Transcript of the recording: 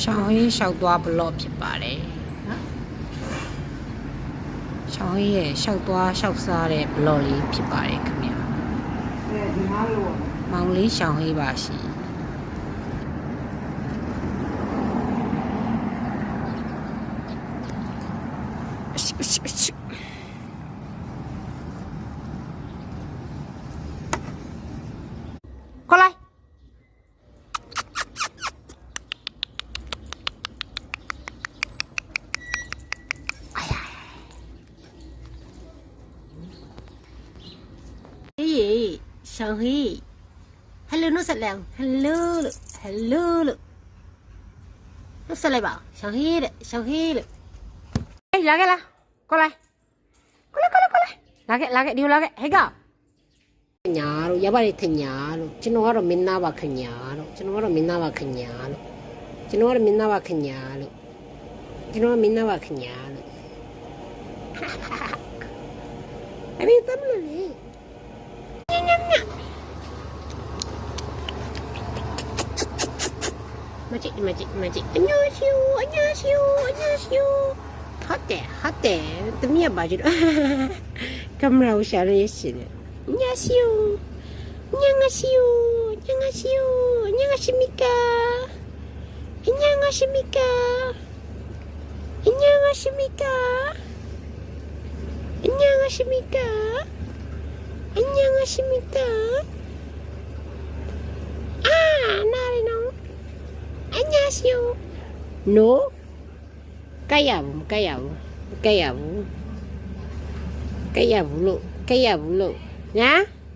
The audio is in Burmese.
ရှောင်းဟင်းလျှောက်သွားဘလော့ဖြစ်ပါတယ်နော်ရှောင်းဟင်းရဲ့လျှောက်သွားလျှောက်စားတဲ့ဘလော့လေးဖြစ်ပါတယ်ခင်ဗျာဒီမှာလို့မောင်လေးရှောင်းဟင်းပါရှိ过来。哎呀！咦，小黑 ，Hello， nó sạch làng，Hello， nó sạch lại bảo， 小黑的，小黑的。哎，来个啦，过来，来个，丢来个，黑个。ညာလို့ရပါတယ်ထညာလို့ကျွန်တော်ကတော့မင်းသားပါခညာလို့ကျွန်တော်ကတော့မင်းသားပါခညာလို့ကျွန်တော်ကတော့မင်းသားပါခညာလို့ကျွန်တော်ကမင်းသားပါခညာလို့အမေတမ်းလို့လေမကြည့်အညိုရှူဟုတ်တယ်တမီးပါကြည့်ကင်မရာကိုရှာရရရှိတယ် 안녕하십니까. 아, 나리노. 안녕하세요. No. 까야부. 냐?